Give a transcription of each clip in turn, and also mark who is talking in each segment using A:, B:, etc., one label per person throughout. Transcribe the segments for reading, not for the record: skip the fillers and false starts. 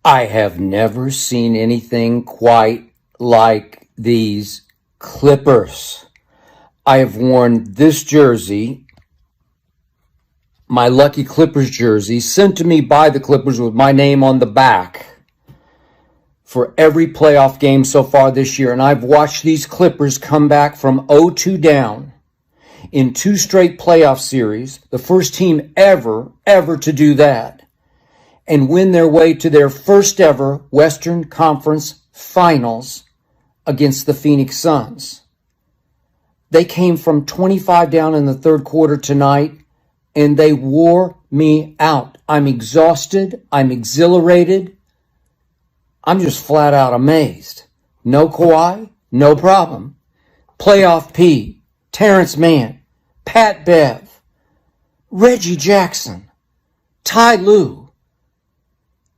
A: I have never seen anything quite like these Clippers. I have worn this jersey, my Lucky Clippers jersey, sent to me by the Clippers with my name on the back, for every playoff game so far this year. And I've watched these Clippers come back from 0-2 down in 2 straight playoff series, the first team ever to do that, and win their way to their first ever Western Conference Finals against the Phoenix Suns. They came from 25 down in the third quarter tonight, and they wore me out. I'm exhausted. I'm exhilarated. I'm just flat out amazed. No Kawhi, no problem. Playoff P, Terrence Mann, Pat Bev, Reggie Jackson, Ty Lue,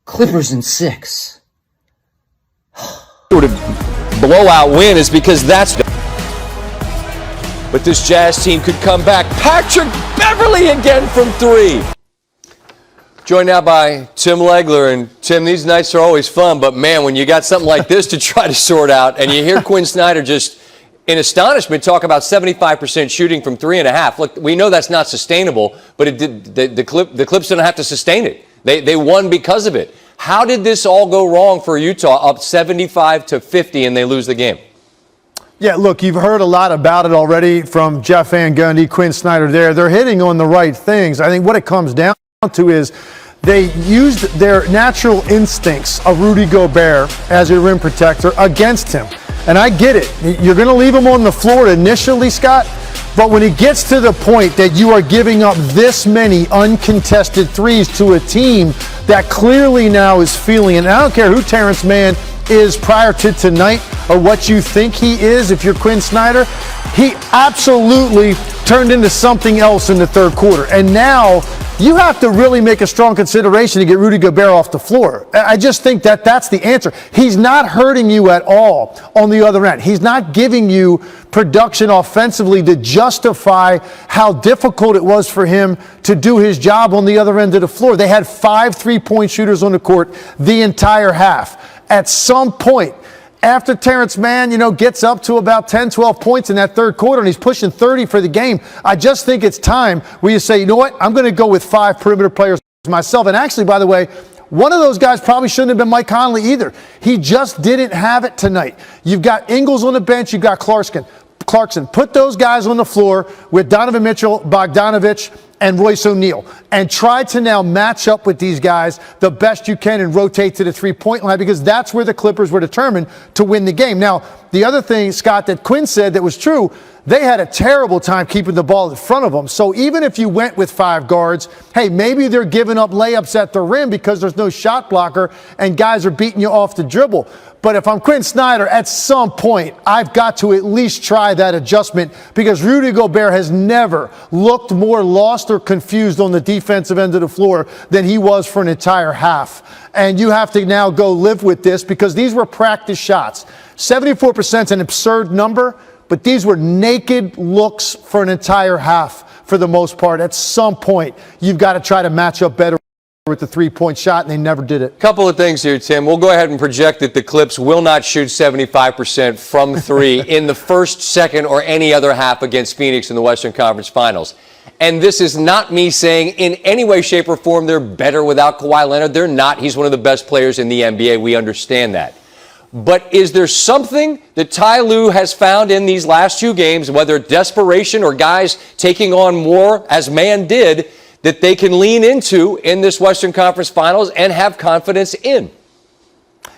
A: Clippers in 6.
B: Sort of blowout win is because that's. But this Jazz team could come back. Patrick Beverley again from 3. Joined now by Tim Legler. And Tim, these nights are always fun, but man, when you got something like this to try to sort out, and you hear Quinn Snyder just in astonishment talk about 75% shooting from 3.5. Look, we know that's not sustainable, but it did, the Clips didn't have to sustain it. They won because of it. How did this all go wrong for Utah, up 75-50, and they lose the game?
C: Yeah, look, you've heard a lot about it already from Jeff Van Gundy, Quinn Snyder there. They're hitting on the right things. I think what it comes down to is they used their natural instincts of Rudy Gobert as a rim protector against him. And I get it. You're going to leave him on the floor initially, Scott, but when he gets to the point that you are giving up this many uncontested threes to a team that clearly now is feeling, and I don't care who Terrence Mann is prior to tonight or what you think he is, if you're Quinn Snyder, he absolutely turned into something else in the third quarter. And now you have to really make a strong consideration to get Rudy Gobert off the floor. I just think that that's the answer. He's not hurting you at all on the other end. He's not giving you production offensively to justify how difficult it was for him to do his job on the other end of the floor. They had 5 3-point shooters on the court the entire half. At some point, after Terrence Mann, gets up to about 10, 12 points in that third quarter and he's pushing 30 for the game, I just think it's time where you say, you know what, I'm going to go with 5 perimeter players myself. And actually, by the way, one of those guys probably shouldn't have been Mike Conley either. He just didn't have it tonight. You've got Ingles on the bench. You've got Clarkson. Put those guys on the floor with Donovan Mitchell, Bogdanovich, and Royce O'Neal, and try to now match up with these guys the best you can and rotate to the 3-point line, because that's where the Clippers were determined to win the game. Now, the other thing, Scott, that Quinn said that was true, they had a terrible time keeping the ball in front of them. So even if you went with 5 guards, hey, maybe they're giving up layups at the rim because there's no shot blocker and guys are beating you off the dribble. But if I'm Quinn Snyder, at some point, I've got to at least try that adjustment, because Rudy Gobert has never looked more lost or confused on the defensive end of the floor than he was for an entire half. And you have to now go live with this, because these were practice shots. 74% is an absurd number, but these were naked looks for an entire half for the most part. At some point, you've got to try to match up better with the 3-point shot, and they never did it.
B: Couple of things here, Tim. We'll go ahead and project that the Clips will not shoot 75% from 3 in the first, second, or any other half against Phoenix in the Western Conference Finals. And this is not me saying in any way, shape, or form they're better without Kawhi Leonard. They're not. He's one of the best players in the NBA. We understand that. But is there something that Ty Lue has found in these last 2 games, whether desperation or guys taking on more, as Mann did, that they can lean into in this Western Conference Finals and have confidence in?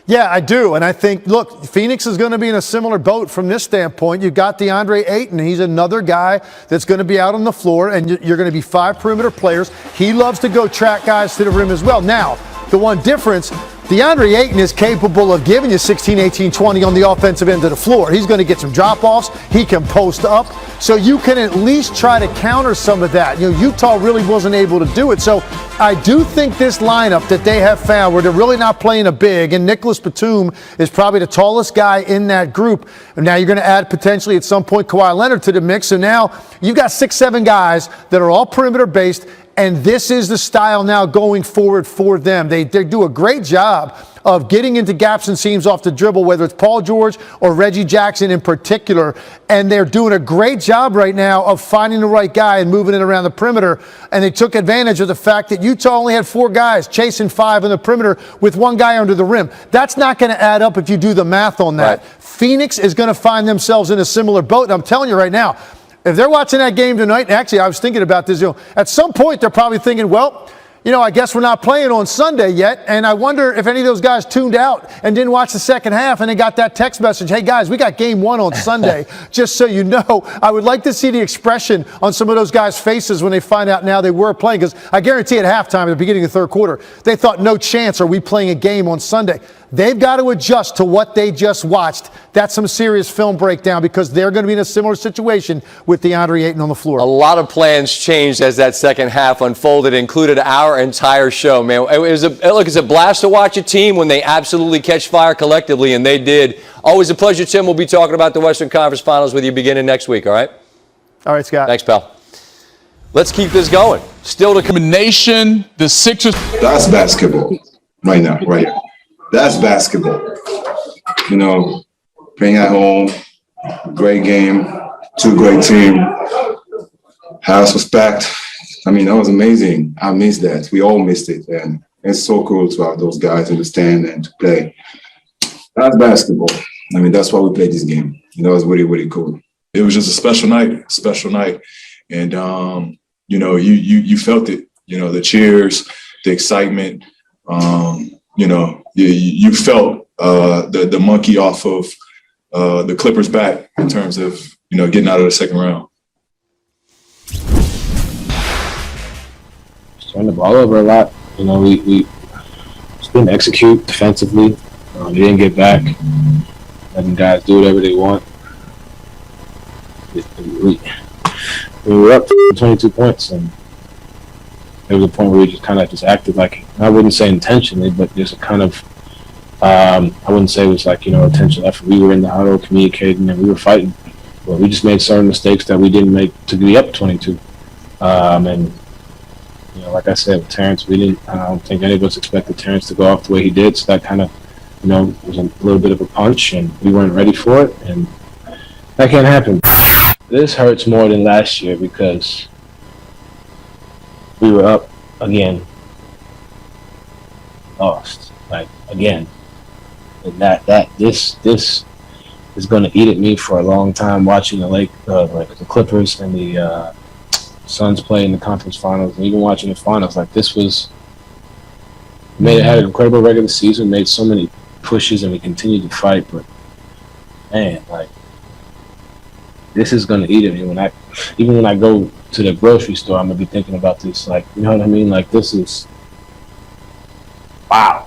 C: Yeah, I do. And I think, look, Phoenix is going to be in a similar boat from this standpoint. You've got DeAndre Ayton. He's another guy that's going to be out on the floor, and you're going to be 5 perimeter players. He loves to go track guys to the rim as well. Now, the one difference, DeAndre Ayton is capable of giving you 16, 18, 20 on the offensive end of the floor. He's going to get some drop-offs. He can post up. So you can at least try to counter some of that. Utah really wasn't able to do it. So I do think this lineup that they have found, where they're really not playing a big, and Nicholas Batum is probably the tallest guy in that group. And now you're going to add potentially at some point Kawhi Leonard to the mix. So now you've got 6, 7 guys that are all perimeter-based, And this is the style now going forward for them. They do a great job of getting into gaps and seams off the dribble, whether it's Paul George or Reggie Jackson in particular. And they're doing a great job right now of finding the right guy and moving it around the perimeter. And they took advantage of the fact that Utah only had 4 guys chasing 5 in the perimeter with 1 guy under the rim. That's not going to add up if you do the math on that.
B: Right.
C: Phoenix is going to find themselves in a similar boat. And I'm telling you right now, if they're watching that game tonight, actually, I was thinking about this, at some point they're probably thinking, well, I guess we're not playing on Sunday yet. And I wonder if any of those guys tuned out and didn't watch the second half and they got that text message, hey, guys, we got game 1 on Sunday, just so you know. I would like to see the expression on some of those guys' faces when they find out now they were playing, because I guarantee at halftime, at the beginning of the third quarter, they thought, no chance are we playing a game on Sunday. They've got to adjust to what they just watched. That's some serious film breakdown, because they're going to be in a similar situation with DeAndre Ayton on the floor.
B: A lot of plans changed as that second half unfolded, included our entire show, man. It's a blast to watch a team when they absolutely catch fire collectively, and they did. Always a pleasure, Tim. We'll be talking about the Western Conference Finals with you beginning next week, all right?
C: All right, Scott.
B: Thanks, pal. Let's keep this going. Still to
D: combination, the Sixers.
E: That's basketball right now, right here. That's basketball. Playing at home, great game, 2 great team, house respect. That was amazing. I missed that. We all missed it. And it's so cool to have those guys in the stand and to play. That's basketball. That's why we played this game. It was really, really cool.
F: It was just a special night. And, you felt it, the cheers, the excitement, you felt the monkey off of the Clippers' back in terms of, getting out of the second round.
G: Turned the ball over a lot. We just didn't execute defensively. We didn't get back. Letting guys do whatever they want. We were up 22 points, and there was a point where we just kind of acted like, I wouldn't say intentionally, but just a kind of, I wouldn't say it was like, intentional effort. We were in the huddle communicating and we were fighting. But we just made certain mistakes that we didn't make to be up 22. And, like I said, with Terrence, I don't think any of us expected Terrence to go off the way he did. So that kind of, was a little bit of a punch, and we weren't ready for it. And that can't happen. This hurts more than last year because we were up again, lost, again. And this is going to eat at me for a long time, watching the Clippers and the Suns play in the conference finals, and even watching the finals. Had an incredible regular season, made so many pushes, and we continued to fight. But man, this is going to eat at me even when I go to the grocery store. I'm gonna be thinking about this. You know what I mean? This is wow.